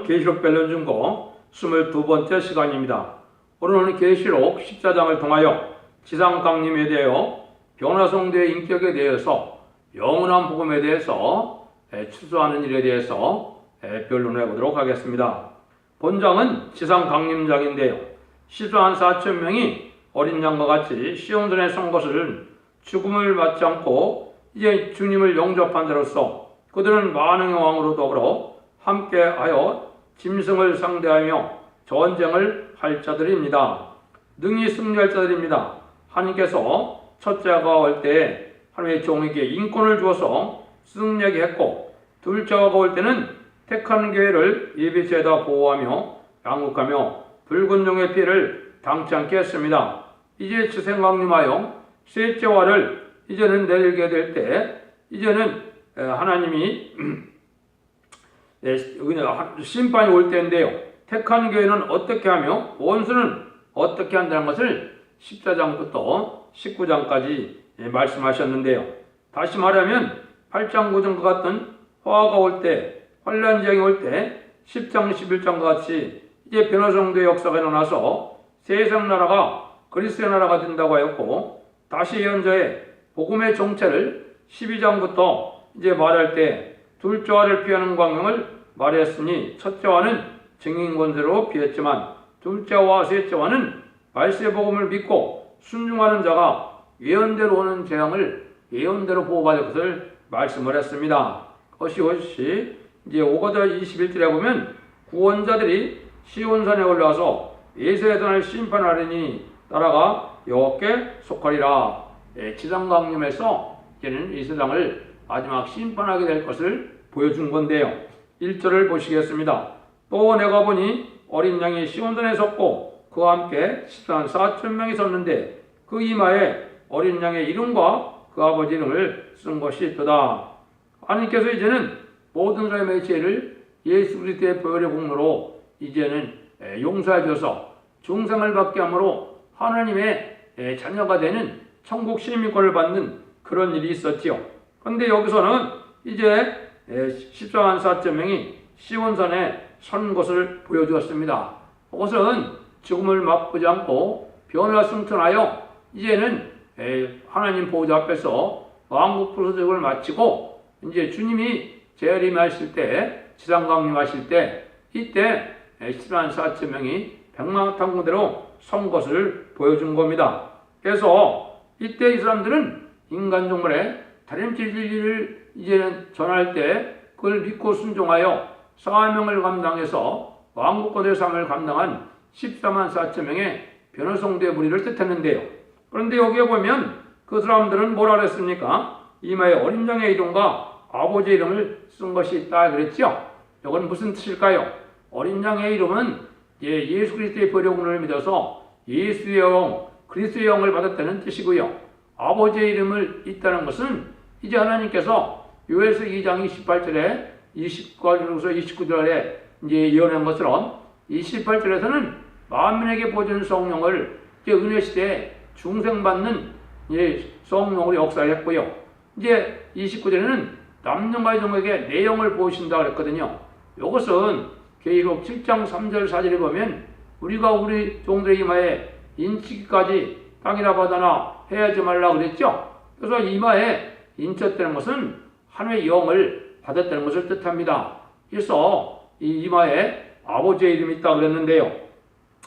계시록 변론중고 22번째 시간입니다. 오늘은 계시록 14장을 통하여 지상강림에 대하여 변화성도의 인격에 대해서 영원한 복음에 대해서 추수하는 일에 대해서 변론해 보도록 하겠습니다. 본장은 지상강림장인데요. 시조한 4,000명이 어린 양과 같이 시온전에 선 것을 죽음을 맞지 않고 이제 주님을 영접한 자로서 그들은 만왕의 왕으로 더불어 함께하여 짐승을 상대하며 전쟁을 할 자들입니다. 능히 승리할 자들입니다. 하나님께서 첫째가 올 때 하나님의 종에게 인권을 주어서 승리하게 했고, 둘째가 올 때는 택하는 교회를 예비죄에다 보호하며 양육하며 붉은 용의 피해를 당치 않게 했습니다. 이제 지생강림하여 셋째화를 이제는 내리게 될 때, 이제는 하나님이 심판이 올 때인데요. 택한 교회는 어떻게 하며 원수는 어떻게 한다는 것을 14장부터 19장까지 말씀하셨는데요. 다시 말하면 8장 9장과 같은 화가 올 때, 환란지향이 올 때 10장 11장과 같이 이제 변화성도의 역사가 일어나서 세상 나라가 그리스도의 나라가 된다고 하였고, 다시 예언자의 복음의 정체를 12장부터 이제 말할 때 둘째화를 피하는 광명을 말했으니, 첫째화는 증인권세로 피했지만 둘째화와 셋째화는 말세의 복음을 믿고 순종하는 자가 예언대로 오는 재앙을 예언대로 보호받을 것을 말씀을 했습니다. 그것이 이제 5절 21절에 보면 구원자들이 시온산에 올라와서 예수의 전을 심판하리니 나라가 여호와께 속하리라. 지상강림에서 이제는 이 세상을 마지막 심판하게 될 것을 보여준 건데요. 1절을 보시겠습니다. 또 내가 보니 어린 양이 시온산에 섰고 그와 함께 140,000명이 섰는데 그 이마에 어린 양의 이름과 그 아버지 이름을 쓴 것이 있도다. 하나님께서 이제는 모든 사람의 죄를 예수 그리스도의 보혈의 공로로 이제는 용서해 줘서 중생을 받게 함으로 하나님의 자녀가 되는 천국 시민권을 받는 그런 일이 있었지요. 그런데 여기서는 이제 14,000명이 시온산에 선 것을 보여주었습니다. 그것은 죽음을 맛보지 않고 변화승천하여 이제는 하나님 보호자 앞에서 왕국 부서직을 마치고 이제 주님이 재림하실 때, 지상강림하실 때, 이때 14,000명이 백마탄군대로 선 것을 보여준 겁니다. 그래서 이때 이 사람들은 인간 종말의 다림질 진리를 이제는 전할 때 그걸 믿고 순종하여 사명을 감당해서 왕국권의 삶을 감당한 144,000명의 변화성도의 무리를 뜻했는데요. 그런데 여기에 보면 그 사람들은 뭐라 그랬습니까? 이마에 어린 양의 이름과 아버지 이름을 쓴 것이 있다 그랬죠. 이건 무슨 뜻일까요? 어린 양의 이름은 예수 그리스도의 보혈을 믿어서 예수의 영, 그리스도의 영을 받았다는 뜻이고요. 아버지의 이름을 있다는 것은 이제 하나님께서 요엘서 2장 28절에 29절에 이제 예언한 것처럼 28절에서는 만민에게 보여준 성령을 이제 은혜 시대에 중생받는 성령으로 역사했고요. 이제 29절에는 남녀와 여종에게 내 영을 보이신다 그랬거든요. 이것은 계시록 7장 3절 4절에 보면 우리가 우리 종들의 이마에 인치기까지 땅이나 바다나 해하지 말라 그랬죠. 그래서 이마에 인쳤다는 것은 하나님의 영을 받았다는 것을 뜻합니다. 그래서 이 이마에 아버지의 이름이 있다 그랬는데요.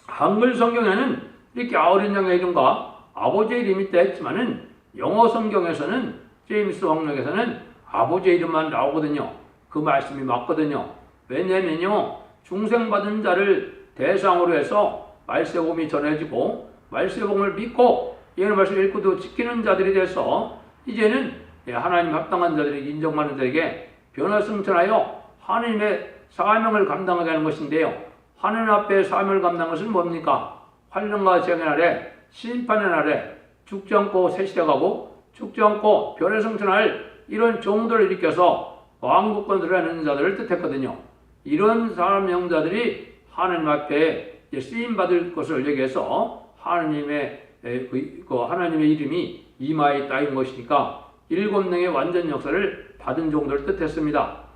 한글 성경에는 이렇게 어린 양의 이름과 아버지의 이름이 있다 했지만은 영어 성경에서는 제임스 왕력에서는 아버지의 이름만 나오거든요. 그 말씀이 맞거든요. 왜냐면요, 중생받은 자를 대상으로 해서 말세복음이 전해지고 말세복음을 믿고 예언의 말씀을 읽고도 지키는 자들이 돼서 이제는 하나님 합당한 자들에게 인정받는 자에게 변화승천하여 하나님의 사명을 감당하게 하는 것인데요. 하나님 앞에 사명을 감당하는 것은 뭡니까? 환란과 재앙의 날에, 심판의 날에 죽지 않고 새 시대 가고 죽지 않고 변화승천할 이런 종들을 일으켜서 왕국권을 하는 자들을 뜻했거든요. 이런 사람 영자들이 하나님 앞에 쓰임받을 것을 얘기해서 하나님의 이름이 이마에 따인 것이니까 7명의 완전 역사를 받은 종들을 뜻했습니다.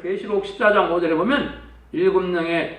계시록 14장 5절에 보면 7명의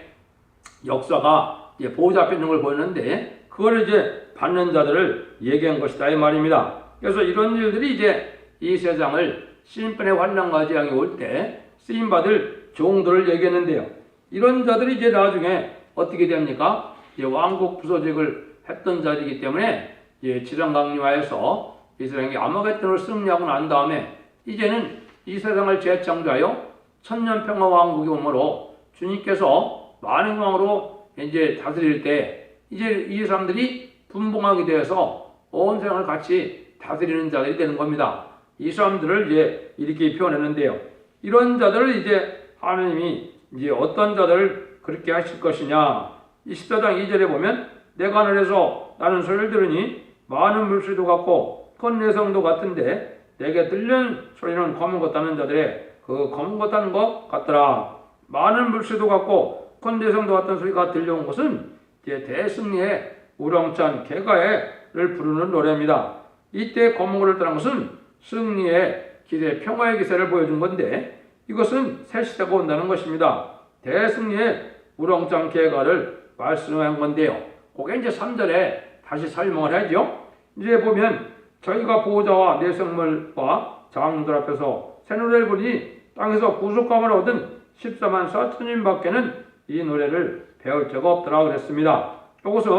역사가 보호자 앞에 있는 걸 보였는데 그걸 이제 받는 자들을 얘기한 것이다 이 말입니다. 그래서 이런 일들이 이제 이 세상을 심판의 환난과 재앙이 올 때 쓰임받을 종들을 얘기했는데요. 이런 자들이 이제 나중에 어떻게 됩니까? 이제 왕국 부서직을 했던 자들이기 때문에 이제 지상 강림하여서 이 세상이 아마겟돈을 승리하고 난 다음에 이제는 이 세상을 재창조하여 천년 평화 왕국이 오므로 주님께서 만행왕으로 이제 다스릴 때 이제 이 사람들이 분봉하게 되어서 온 세상을 같이 다스리는 자들이 되는 겁니다. 이 사람들을 이제 이렇게 표현했는데요. 이런 자들을 이제 하나님이 이제 어떤 자들을 그렇게 하실 것이냐. 이 14장 2절에 보면 내가 하늘에서 나는 소리를 들으니 많은 물소리도 같고 큰 내성도 같은데 내게 들리는 소리는 검은 것 같다는 자들의 그 검은 것 같다는 것 같더라. 많은 물소리도 같고 큰 내성도 같은 소리가 들려온 것은 이제 대승리의 우렁찬 개가를 부르는 노래입니다. 이때 검은 것을 따른 것은 승리의 기세, 평화의 기세를 보여준 건데 이것은 새 시대가 온다는 것입니다. 대승리의 우렁찬 개가를 말씀한 건데요. 그게 이제 3절에 다시 설명을 하죠. 이제 보면 저희가 보호자와 내생물과 장들 앞에서 새 노래를 부르니 땅에서 구속감을 얻은 14만 4천인 밖에는 이 노래를 배울 자가 없더라 그랬습니다. 이것은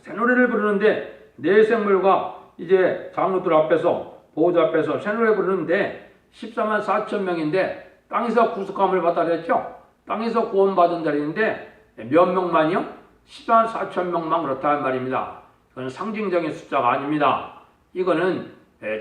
새 노래를 부르는데 내생물과 이제 장로들 앞에서 보호자 앞에서 새 노래 부르는데 14만 4천 명인데 땅에서 구속감을 받다 그랬죠. 땅에서 구원받은 자리인데 몇 명만이요? 14만 4천 명만 그렇다는 말입니다. 이건 상징적인 숫자가 아닙니다. 이거는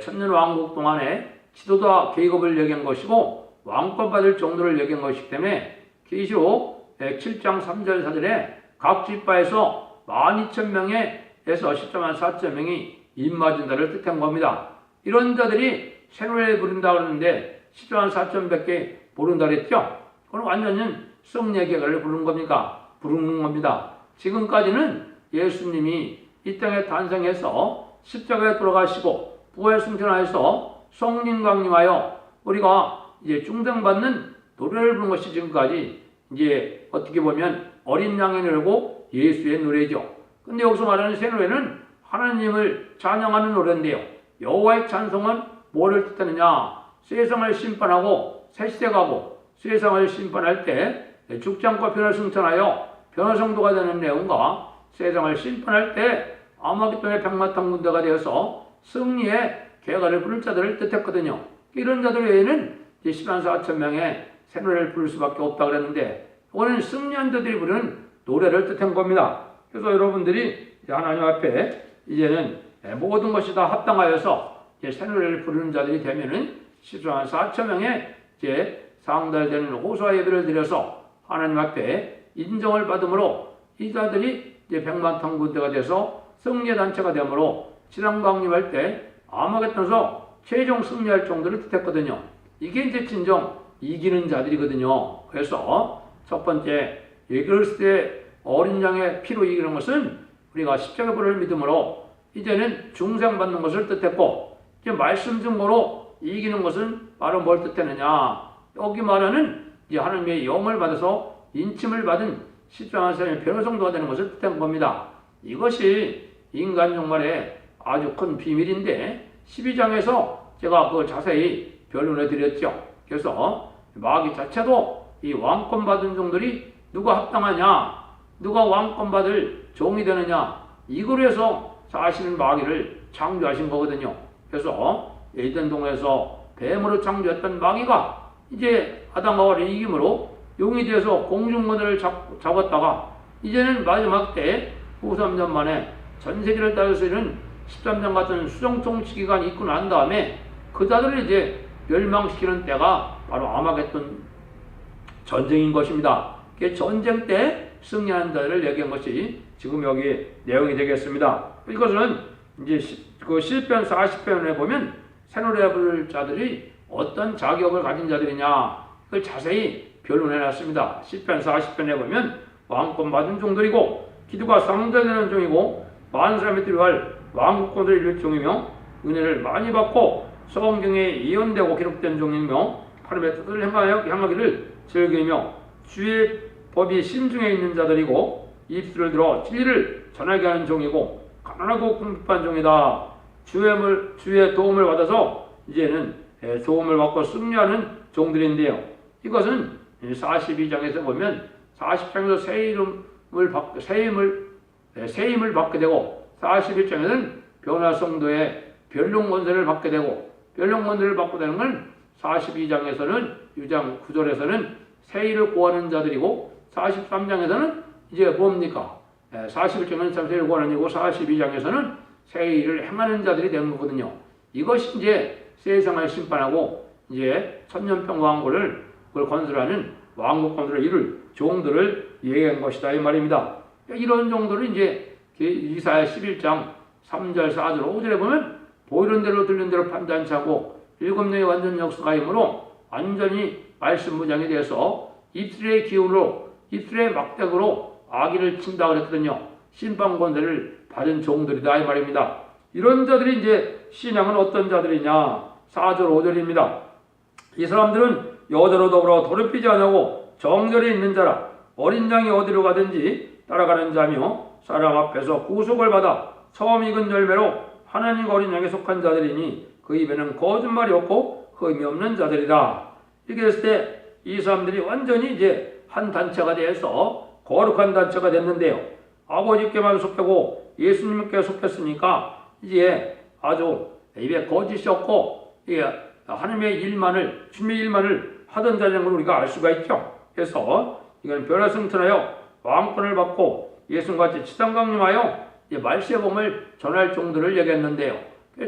천년왕국 동안에 지도자 계급을 얘기한 것이고 왕권 받을 정도를 얘기한 것이기 때문에 계시록 7장 3절 4절에 각 지파에서 12,000명에서 14만 4천 명이 입맞은 자를 뜻한 겁니다. 이런 자들이 새 노래를 부른다 그러는데 14만 4천 밖에 모른다 그랬죠? 그건 완전히 승리의 계가를 부르는 겁니다. 지금까지는 예수님이 이 땅에 탄생해서 십자가에 돌아가시고 부활 승천하여서 성령 강림하여 우리가 이제 중생받는 노래를 부르는 것이 지금까지 이제 어떻게 보면 어린 양의 노래고 예수의 노래죠. 근데 여기서 말하는 새 노래는 하나님을 찬양하는 노래인데요. 여호와의 찬송은 뭐를 뜻하느냐? 세상을 심판하고 새 시대 가고 세상을 심판할 때 죽지 않고 변화 승천하여 변화성도가 되는 내용과 세상을 심판할 때 아마겟돈의 백마탄 군대가 되어서 승리의 개가를 부를 자들을 뜻했거든요. 이런 자들 외에는 14만 4천 명의 새 노래를 부를 수밖에 없다 그랬는데 이거는 승리한 자들이 부르는 노래를 뜻한 겁니다. 그래서 여러분들이 하나님 앞에 이제는 모든 것이 다 합당하여서 새 노래를 부르는 자들이 되면은 14만 4천 명의 이제 상달되는 호소와 예배를 드려서 하나님 앞에 인정을 받음으로 이 자들이 이제 백만탄 군대가 돼서 승리의 단체가 되므로 지상 강림할 때 아마겟돈에서 최종 승리할 정도를 뜻했거든요. 이게 이제 진정 이기는 자들이거든요. 그래서 첫 번째 그리스도 때 어린 양의 피로 이기는 것은 우리가 십자가 부를 믿음으로 이제는 중생받는 것을 뜻했고 이제 말씀 증거로 이기는 것은 바로 뭘 뜻했느냐? 여기 말하는 이제 하나님의 영을 받아서 인침을 받은 십자가 사람의 변호성도가 되는 것을 뜻한 겁니다. 이것이 인간 종말의 아주 큰 비밀인데 12장에서 제가 그걸 자세히 변론해 드렸죠. 그래서 마귀 자체도 이 왕권 받은 종들이 누가 합당하냐, 누가 왕권 받을 종이 되느냐, 이걸 위해서 사실은 마귀를 창조하신 거거든요. 그래서 에덴 동에서 뱀으로 창조했던 마귀가 이제 아담과 하와를 이김으로 용이 되어서 공중권을 잡았다가 이제는 마지막 때 후 3년 만에 전 세계를 다스리는 13년 같은 수정통치 기간이 있고 난 다음에 그 자들을 이제 멸망시키는 때가 바로 아마겟돈 전쟁인 것입니다. 그 전쟁 때 승리하는 자들을 얘기한 것이 지금 여기 내용이 되겠습니다. 이것은 이제 그 시편 40편에 보면 새 노래 부를 자들이 어떤 자격을 가진 자들이냐 그걸 자세히 변론해 놨습니다. 시편 40편에 보면 왕권 받은 종들이고 기도가 상달되는 종이고 많은 사람이 필요할 왕국권을 이룰 종이며 은혜를 많이 받고 성경에 예언되고 기록된 종이며 하나님의 뜻을 행하기를 즐기며 주의 법이 심중에 있는 자들이고 입술을 들어 진리를 전하게 하는 종이고 가난하고 궁핍한 종이다. 주의 도움을 받아서 이제는 도움을 받고 승리하는 종들인데요. 이것은 42장에서 보면 40장에서 새 힘을 받게 되고 41장에는 변화 성도의 변론 권세를 받게 되고 변론 권세를 받게 되는 건 42장에서는 6장 9절에서는 새 일을 구하는 자들이고 43장에서는 이제 뭡니까? 41장에는 새 일을 구하는 자이고 42장에서는 새 일을 행하는 자들이 되는 거거든요. 이것이 이제 세상을 심판하고 이제 천년평강국을 건설하는 왕국 건설을 이룰 종들을 얘기한 것이다 이 말입니다. 이런 종들은 이제 이사야 11장 3절 4절 5절에 보면 보이는 대로 들리는 대로 판단치 않고 7명의 완전 역사가이므로 완전히 말씀 무장이 돼서 입술의 기운으로 입술의 막대으로 악인을 친다 그랬거든요. 심판 권세를 받은 종들이다 이 말입니다. 이런 자들이 이제 신앙은 어떤 자들이냐 4절 5절입니다. 이 사람들은 여자로 더불어 더럽히지 않고 정절이 있는 자라 어린 양이 어디로 가든지 따라가는 자며 사람 앞에서 구속을 받아 처음 익은 열매로 하나님 어린 양에 속한 자들이니 그 입에는 거짓말이 없고 흠이 없는 자들이다. 이렇게 했을 때 이 사람들이 완전히 이제 한 단체가 돼서 거룩한 단체가 됐는데요. 아버지께만 속하고 예수님께 속했으니까 이제 아주 입에 거짓이 없고 하나님의 일만을 주님의 일만을 하던 자라는 걸 우리가 알 수가 있죠. 그래서 이건 변화승천하여 왕권을 받고 예수님같이 지상강림하여 말세범을 전할 종들을 얘기했는데요.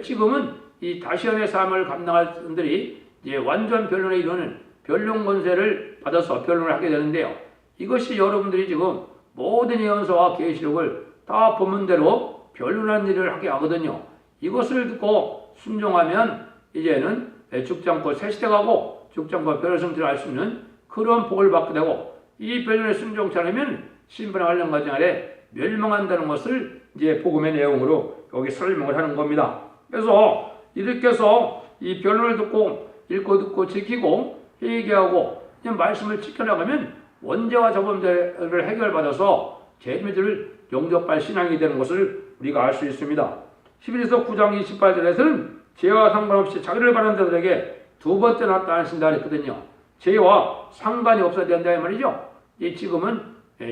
지금은 이 다시언의 삶을 감당할 분들이 이제 완전 변론에 이르는 변론 권세를 받아서 변론을 하게 되는데요. 이것이 여러분들이 지금 모든 예언서와 계시록을 다 본문대로 변론하는 일을 하게 하거든요. 이것을 듣고 순종하면 이제는 죽지 않고 새 시대 가고 죽지 않고 변화승천을 할 수 있는 그런 복을 받게 되고 이 변론에 순종치 않으면 신분의 관련 과정 아래 멸망한다는 것을 이제 복음의 내용으로 여기 설명을 하는 겁니다. 그래서 이렇게 해서 이 변론을 듣고 읽고 듣고 지키고 회개하고 말씀을 지켜나가면 원죄와 저범죄를 해결받아서 재미들을 영접할 신앙이 되는 것을 우리가 알 수 있습니다. 11에서 9장 28절에서는 죄와 상관없이 자기를 바라는 자들에게 두 번째 나타나신다 했거든요. 죄와 상관이 없어야 된다 이 말이죠. 지금은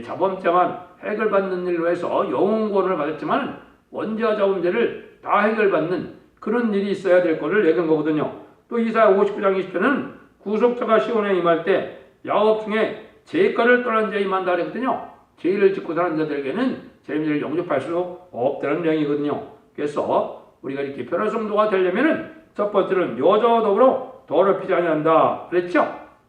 자범죄만 해결받는 일로 해서 영혼구원을 받았지만 원죄와 자범죄를 다 해결받는 그런 일이 있어야 될 것을 얘기한 거거든요. 또 이사야 59장 20절은 구속자가 시온에 임할 때 야곱 중에 죄가를 떠난 자에 임한다 그랬거든요. 죄를 짓고 사는 자들에게는 재미를 영접할 수 없다는 내용이거든요. 그래서 우리가 이렇게 변화성도가 되려면은 첫 번째는 여자와 더불어 더럽히지 아니한다 그랬죠.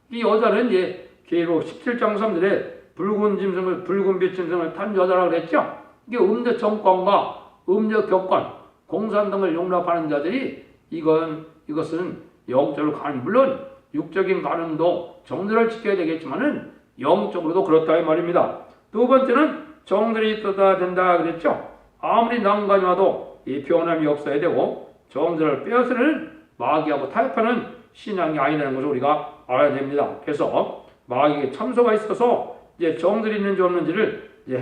이 여자는 이제 계로 17장 3절에 붉은빛 짐승을 탄 여자라고 그랬죠. 이게 음녀 정권과 음녀 격권, 공산 등을 용납하는 자들이 이것은 영적으로 가는 물론 육적인 가능도 정들을 지켜야 되겠지만은 영적으로도 그렇다 이 말입니다. 두 번째는 정들이 있어야 된다 그랬죠. 아무리 난관이 와도 이 변함이 없어야 되고 정들을 빼앗으는 마귀하고 타협하는 신앙이 아니라는 것을 우리가 알아야 됩니다. 그래서 마귀의 참소가 있어서 이제 정들이 있는지 없는지를 이제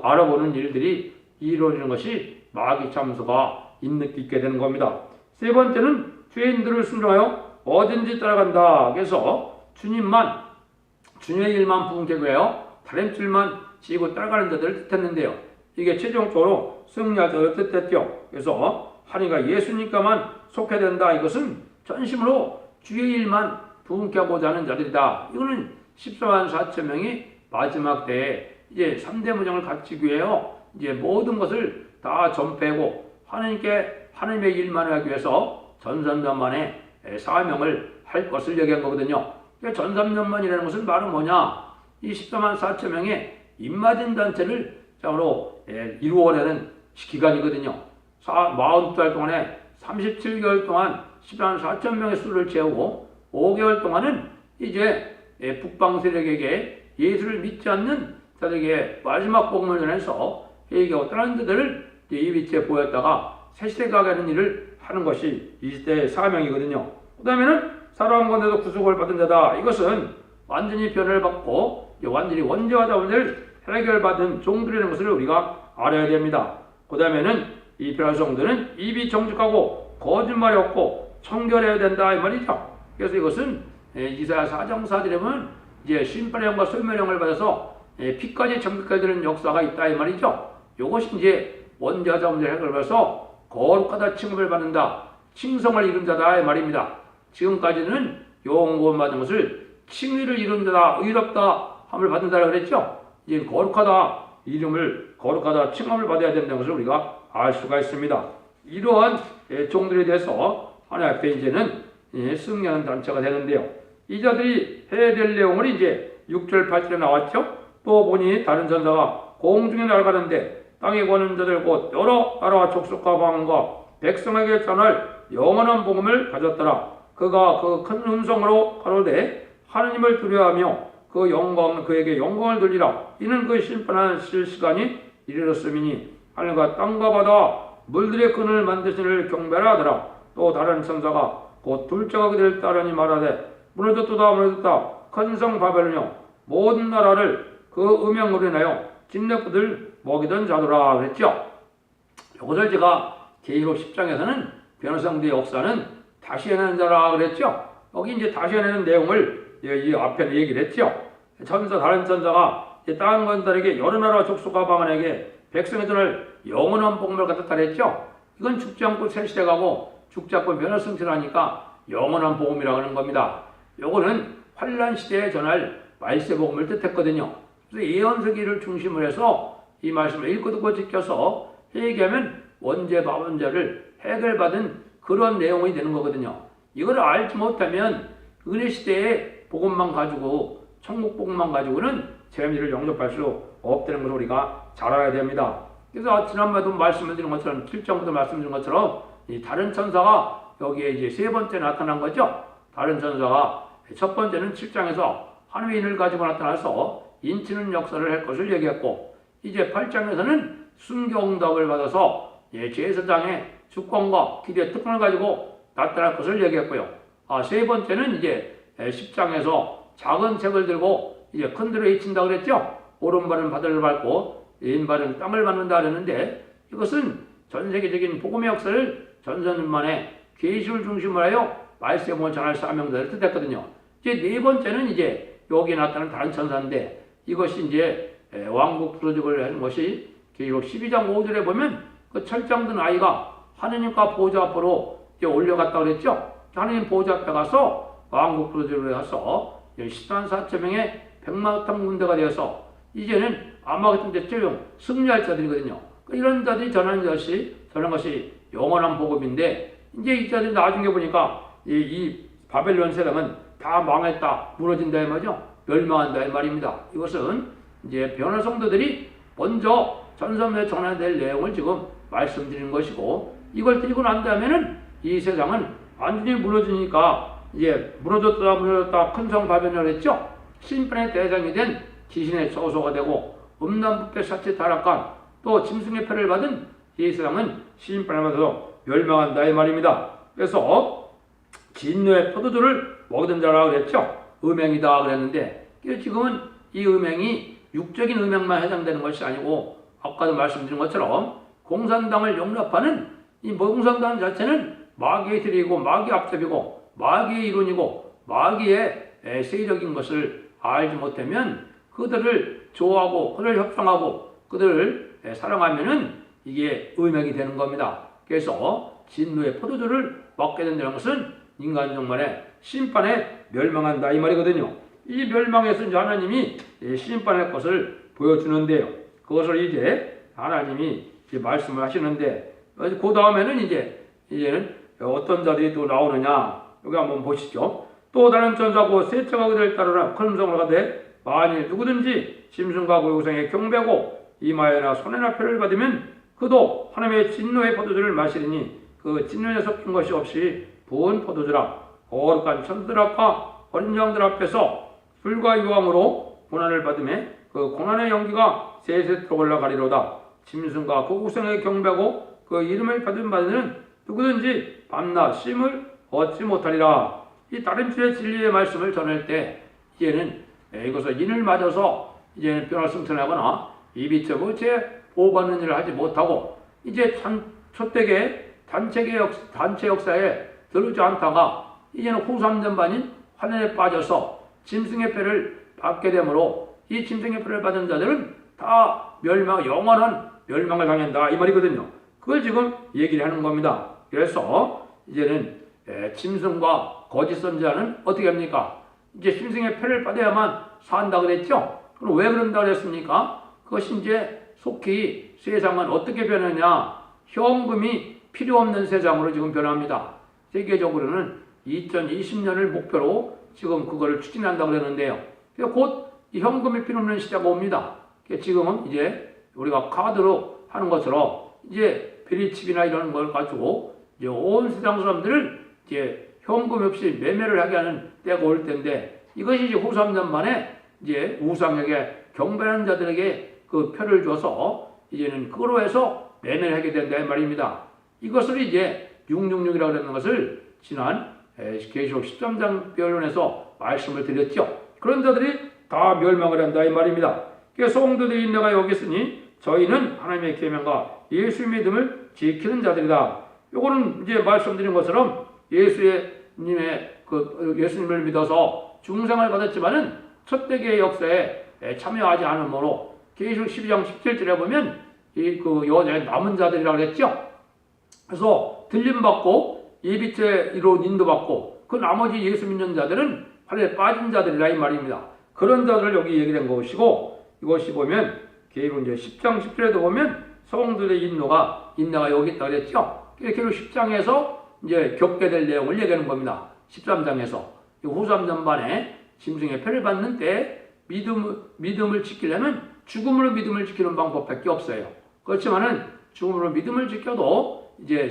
알아보는 일들이 이루어지는 것이 마귀 참소가 있게 되는 겁니다. 세 번째는 죄인들을 순종하여 어딘지 따라간다. 그래서 주님의 일만 부응되고요. 다림질만 지고 따라가는 자들을 뜻했는데요. 이게 최종적으로 승리할 자들을 뜻했죠. 그래서 하나님과 예수님과만 속해야 된다. 이것은 전심으로 주의 일만 부응케 하고자 하는 자들이다. 이거는 14만 4천 명이 마지막 때에 이제 3대 무장을 갖추기 위해요. 이제 모든 것을 다 전폐하고 하나님의 일만을 하기 위해서 전산전만의 사명을 할 것을 얘기한 거거든요. 전산전만이라는 것은 바로 뭐냐? 이 14만 4천 명의 입맞은 단체를 장으로 이루어내는 기간이거든요. 42달 동안에 37개월 동안 14만 4천 명의 수를 채우고 5개월 동안은 이제 북방 세력에게 예수를 믿지 않는 자들에게 마지막 복음을 전해서 회개하고 떠나는 자들을 이 위치에 보였다가 새시대 가게 하는 일을 하는 것이 이 시대의 사명이거든요. 그 다음에는 살아온 건데도 구속을 받은 자다. 이것은 완전히 변을 받고 완전히 원죄와 자원을 해결받은 종들이라는 것을 우리가 알아야 됩니다. 그 다음에는 이 변화의 성도는 입이 정직하고 거짓말이 없고 청결해야 된다 이 말이죠. 그래서 이것은 이사야 4장 4절에 보면 이제 심판의 영과 소멸의 영을 받아서 피까지 정직하게 되는 역사가 있다 이 말이죠. 이것이 이제 원죄와 자원을 해결받아서 거룩하다 칭함을 받는다. 칭성을 이룬 자다 이 말입니다. 지금까지는 영원 받은 것을 칭의를 이룬 자다, 의롭다 함을 받는 자라 그랬죠. 이제 거룩하다 이름을 거룩하다 칭함을 받아야 된다는 것을 우리가 알 수가 있습니다. 이러한 종들에 대해서 하나님 앞에 이제는 승리하는 단체가 되는데요. 이 자들이 해야 될 내용을 이제 6절 8절에 나왔죠. 또 보니 다른 전사가 공중에 날아가는데 땅에 거는 자들 곧 여러 나라와 족속과 방언과 백성에게 전할 영원한 복음을 가졌더라. 그가 그 큰 음성으로 가로되 하느님을 두려워하며 그 영광 그에게 영광을 돌리라. 이는 그 심판하실 시간이 이르렀음이니 하늘과 땅과 바다 물들의 끈을 만드시는 경배라 하더라. 또 다른 천사가 곧 둘째가 그들을 따르니 말하되 무너졌도다 무너졌다 큰 성 바벨론이여 모든 나라를 그 음행으로 인하여 진흙들을 먹이던 자더라 그랬죠. 이것을 제가 계시록 10장에서는 변호성대의 역사는 다시 해내는 자라 그랬죠. 여기 이제 다시 해내는 내용을 이 앞에 얘기를 했죠. 다른 천사가 땅 건달에게 여러 나라 족속과 방언에게 백성의 전을 영원한 복음을 갖다 했죠. 이건 죽지 않고 세시대 가고 죽지 않고 변화승천하니까 영원한 복음이라고 하는 겁니다. 요거는 환란 시대에 전할 말세 복음을 뜻했거든요. 그래서 예언서기를 중심으로 해서 이 말씀을 읽고 듣고 지켜서 회개하면 원죄 바원죄를 해결받은 그런 내용이 되는 거거든요. 이걸 알지 못하면 은혜 시대에 복음만 가지고 천국 복음만 가지고는 재미를 영접할 수 없다는 것을 우리가 잘 알아야 됩니다. 그래서 지난번에도 말씀드린 것처럼 7장부터 말씀드린 것처럼 이 다른 천사가 여기에 이제 세 번째 나타난 거죠. 다른 천사가 첫 번째는 7장에서 하나님의 인을 가지고 나타나서 인치는 역사를 할 것을 얘기했고 이제 8장에서는 순교응답을 받아서 제사장의 주권과 기대의 특권을 가지고 나타날 것을 얘기했고요. 세 번째는 이제 10장에서 작은 책을 들고 이제 큰 들을 헤친다 그랬죠. 오른발은 바다를 밟고 왼발은 땅을 밟는다 그랬는데 이것은 전 세계적인 복음의 역사를 전선만에 계시를 중심으로 하여 말씀을 전할 사명자를 뜻했거든요. 이제 네 번째는 이제 여기에 나타나는 다른 천사인데 이것이 이제 왕국 부르짖을 하는 것이 계시록 12장 5절에 보면 그 철장든 아이가 하느님과 보좌 앞으로 이제 올려갔다 그랬죠. 하느님 보좌 앞에 가서 왕국 부르짖을 해서 10만 4천 명의 백마탄 군대가 되어서 이제는 아마 같은 데 승리할 자들이거든요. 이런 자들이 전하는 것이 영원한 복음인데 이제 이 자들이 나중에 보니까 이 바벨론 세상은 다 망했다, 무너진다 이 말이죠. 멸망한다 이 말입니다. 이것은 이제 변화 성도들이 먼저 전선에 전해야 될 내용을 지금 말씀드리는 것이고 이걸 드리고 난 다음에는 이 세상은 완전히 무너지니까 이제 무너졌다 큰 성 바벨론을 했죠. 심판의 대상이 된 귀신의 처소가 되고 음란부패 사치 타락한 또 짐승의 패를 받은 이 세상은 심판을 받아서 멸망한다 이 말입니다. 그래서 진노의 포도주를 먹던 자라고 그랬죠. 음행이다 그랬는데 지금은 이 음행이 육적인 음행만 해당되는 것이 아니고 아까도 말씀드린 것처럼 공산당을 용납하는 이 공산당 자체는 마귀의 들이고 마귀의 앞잡이고 마귀의 이론이고 마귀의 세력인 것을 알지 못하면 그들을 좋아하고 그들을 협상하고 그들을 사랑하면은 이게 음행이 되는 겁니다. 그래서 진노의 포도주를 먹게 된다는 것은 인간 정말의 심판에 멸망한다 이 말이거든요. 이 멸망에서 이제 하나님이 심판할 것을 보여주는데요. 그것을 이제 하나님이 이제 말씀을 하시는데 그 다음에는 이제는 어떤 자들이 또 나오느냐 여기 한번 보시죠. 또 다른 천사고 셋째가 그들을 따르라 큰 음성으로 가되 만일 누구든지 짐승과 고요상에 경배하고 이마에나 손에나 표를 받으면 그도 하나님의 진노의 포도주를 마시리니 그 진노에 섞인 것이 없이 부은 포도주라. 거룩한 천사들 앞과 어린 양들 앞에서 불과 유황으로 고난을 받으며 그 고난의 연기가 세세토록 올라가리로다. 짐승과 그 우상에 경배하고 그 이름을 받은 바는 누구든지 밤낮 쉼을 얻지 못하리라. 이 다른 주의 진리의 말씀을 전할 때 이제는 이것을 인을 맞아서 이제는 변화승천하거나 이비처 제 보호받는 일을 하지 못하고 이제 초대계 단체 역사에 들어오지 않다가 이제는 후삼전반인 환란에 빠져서 짐승의 패를 받게 되므로 이 짐승의 패를 받은 자들은 다 영원한 멸망을 당한다 이 말이거든요. 그걸 지금 얘기를 하는 겁니다. 그래서 이제는 짐승과 거짓 선지자는 어떻게 합니까? 이제 짐승의 패를 받아야만 산다 그랬죠? 그럼 왜 그런다 그랬습니까? 그것이 이제 속히 세상은 어떻게 변하냐? 현금이 필요 없는 세상으로 지금 변합니다. 세계적으로는 2020년을 목표로 지금 그거를 추진한다고 그러는데요. 곧 이 현금이 필요 없는 시대가 옵니다. 지금은 이제 우리가 카드로 하는 것처럼 이제 비리칩이나 이런 걸 가지고 이제 온 세상 사람들을 이제 현금 없이 매매를 하게 하는 때가 올 텐데 이것이 이제 후 3년 만에 이제 우상에게 경배하는 자들에게 그 표를 줘서 이제는 그거로 해서 매매를 하게 된다 이 말입니다. 이것을 이제 666이라고 하는 것을 지난 계시록 13장 변론에서 말씀을 드렸죠. 그런 자들이 다 멸망을 한다 이 말입니다. 성도들이 내가 여기 있으니 저희는 하나님의 계명과 예수의 믿음을 지키는 자들이다. 요거는 이제 말씀드린 것처럼 예수님을 믿어서 중생을 받았지만은 첫대계의 역사에 참여하지 않으므로 계시록 12장 17절에 보면 여자의 남은 자들이라고 했죠. 그래서 들림받고 예비죄로 인도받고 그 나머지 예수 믿는 자들은 하늘에 빠진 자들이라 이 말입니다. 그런 자들을 여기 얘기한 것이고 이것이 보면 계시록 이제 10장 10절에도 보면 성도들의 인내가 여기 있다 그랬죠. 계시록 10장에서 이제 겪게 될 내용을 얘기하는 겁니다. 13장에서 후 3전반에 짐승의 패를 받는 때 믿음을 지키려면 죽음으로 믿음을 지키는 방법밖에 없어요. 그렇지만은 죽음으로 믿음을 지켜도 이제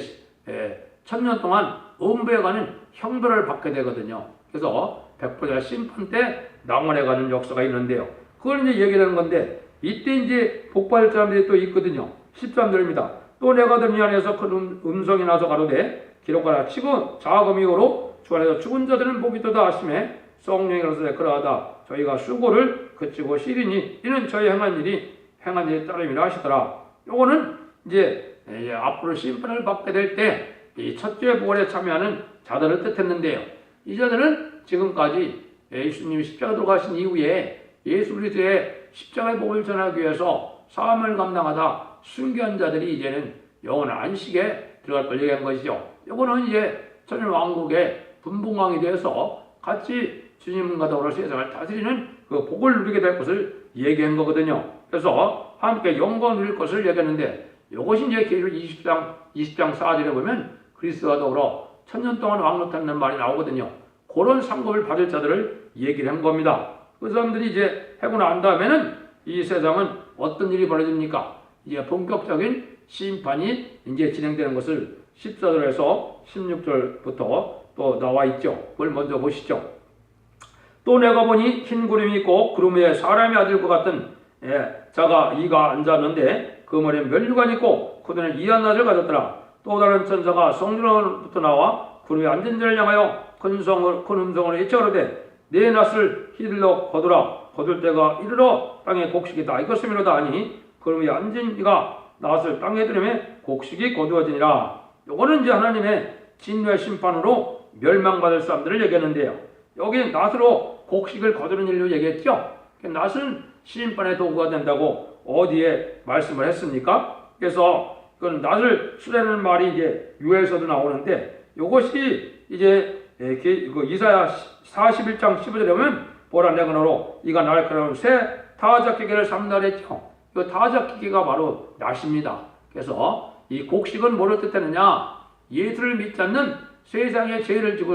1000년 동안 음부에 가는 형벌을 받게 되거든요. 그래서 백보자 심판 때 낭원에 가는 역사가 있는데요. 그걸 이제 얘기를 하는 건데 이때 이제 복받을 사람들이 또 있거든요. 13절입니다. 또 내가 들은 안에서 큰 음성이 나서 가로되 기록하라 치고 자금 이후로 주 안에서 죽은 자들은 복이 있도다 하심에 성령이 가로되 그러하다 저희가 수고를 그치고 쉬리니 이는 저희 행한 일이 따름이라 하시더라. 요거는 이제 앞으로 심판을 받게 될 때 이 첫째 부활에 참여하는 자들을 뜻했는데요. 이 자들은 지금까지 예수님이 십자가 들어가신 이후에 예수 그리스도의 십자가의 복을 전하기 위해서 사함을 감당하다 순교한 자들이 이제는 영원한 안식에 들어갈 걸 얘기한 것이죠. 이거는 이제 천년 왕국의 분봉왕이 되어서 같이 주님과 더불어 세상을 다스리는 그 복을 누리게 될 것을 얘기한 거거든요. 그래서 함께 영광을 누릴 것을 얘기했는데 이것이 이제 계시록 20장 4절에 보면 그리스도와 더불어 천년 동안 왕노한다는 말이 나오거든요. 그런 상급을 받을 자들을 얘기를 한 겁니다. 그 사람들이 이제 하고 난 다음에는 이 세상은 어떤 일이 벌어집니까? 이제 본격적인 심판이 이제 진행되는 것을 14절에서 16절부터 또 나와 있죠. 그걸 먼저 보시죠. 또 내가 보니 흰 구름이 있고 구름 위에 사람의 아들과 같은 자가 이가 앉았는데 그 머리에 면류관이 있고 그 눈에 이한 낫을 가졌더라. 또 다른 천사가 성전으로부터 나와 구름에 앉은 자를 향하여 큰 음성으로 외쳐가로되 내 낫을 휘둘러 거둘 때가 이르러 땅에 곡식이다 이것이미로다 하니 구름 위에 앉은 이가 낫을 땅에 들이매 곡식이 거두어지니라. 요거는 이제 하나님의 진노의 심판으로 멸망받을 사람들을 얘기하는데요. 여기 낫으로 곡식을 거두는 일로 얘기했죠. 낫은 심판의 도구가 된다고 어디에 말씀을 했습니까? 그래서 그 낫을 쓰라는 말이 이제 유에서도 나오는데 이것이 이제 이사야 41장 15절에 보면 보라 내가 너로 이가 날카로운 새 타작기계를 삼다 그랬죠. 이 타작기계가 바로 낫입니다. 그래서 이 곡식은 뭐를 뜻하느냐? 예수를 믿지 않는 세상의 죄를 지고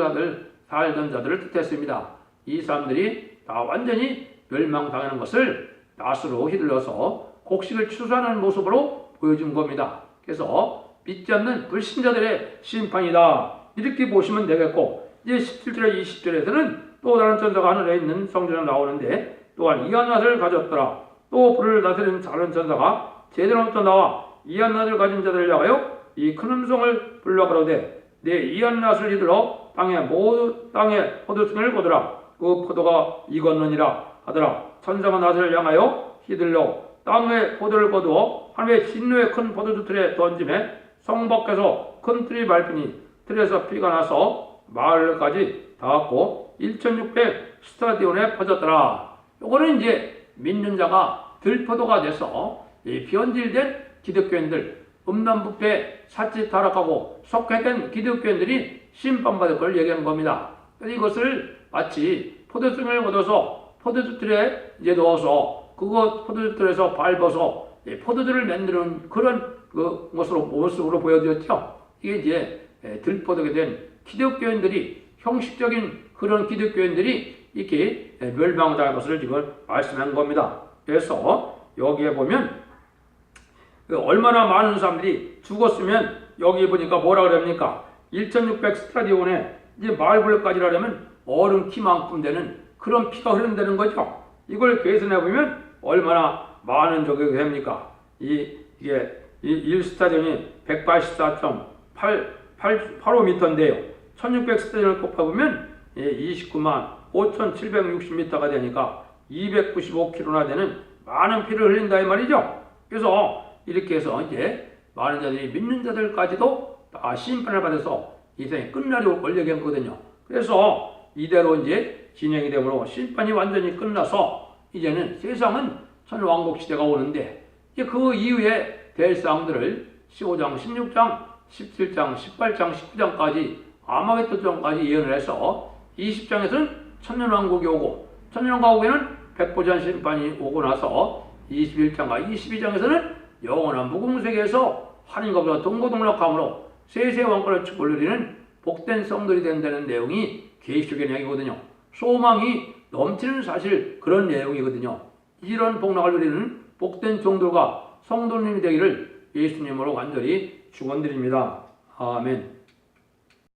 살던 자들을 뜻했습니다. 이 사람들이 다 완전히 멸망당하는 것을 낫으로 휘둘러서 곡식을 추수하는 모습으로 보여준 겁니다. 그래서 믿지 않는 불신자들의 심판이다. 이렇게 보시면 되겠고 이제 17절에 20절에서는 또 다른 천사가 하늘에 있는 성전에 나오는데 또한 이한 낫을 가졌더라. 또 불을 다스리는 다른 천사가 제대로부터 나와 이한 낫을 가진 자들을 향하여 이 큰 음성을 불러 가로되 내 이한 낫을 휘둘러 땅에 포도승을 거두라. 그 포도가 익었느니라 하더라. 천사가 낫을 향하여 휘둘러 땅 위에 포도를 거두어 하늘의 진노의 큰 포도주 틀에 던짐에 성 밖에서 큰 틀이 밟히니 틀에서 피가 나서 마을까지 닿았고 1600 스타디온에 퍼졌더라. 요거는 이제 믿는 자가 들포도가 돼서 이 변질된 기독교인들, 음란부패, 사치 타락하고 속회된 기독교인들이 심판받을 걸 얘기한 겁니다. 이것을 마치 포도승을 얻어서 포도주 틀에 이제 넣어서 그거 포도주 틀에서 밟아서 포도주를 만드는 그런 그 모습으로 보여드렸죠. 이게 이제 들포도게 된 기독교인들이 형식적인 그런 기독교인들이 이렇게 멸망당할 것을 지금 말씀한 겁니다. 그래서 여기에 보면 얼마나 많은 사람들이 죽었으면 여기 보니까 뭐라 그럽니까? 1600 스타디온에 이제 마을볼까지 하려면 어른 키만큼 되는 그런 피가 흐른다는 거죠. 이걸 계산해 보면 얼마나 많은 적이 됩니까? 이게 1스타디온이 184.85m인데요. 1600 스타디온을 곱해보면 29만 5,760m가 되니까 295km나 되는 많은 피를 흘린다 이 말이죠. 그래서 이렇게 해서 이제 많은 자들이 믿는 자들까지도 다 심판을 받아서 이생이 끝날이 올 걸 얘기했거든요. 그래서 이대로 이제 진행이 되므로 심판이 완전히 끝나서 이제는 세상은 천왕국 시대가 오는데 이제 그 이후에 될 사항들을 15장, 16장, 17장, 18장, 19장까지 아마겟돈전까지 예언을 해서 20장에서는 천년왕국이 오고 천년왕국에는 백보전 심판이 오고 나서 21장과 22장에서는 영원한 무궁세계에서 하나님과 동고동락함으로 세세 왕권을 축복을 누리는 복된 성들이 된다는 내용이 계시록의 내용이거든요. 소망이 넘치는 사실 그런 내용이거든요. 이런 복락을 누리는 복된 종들과 성도님이 되기를 예수님으로 간절히 축원드립니다. 아멘.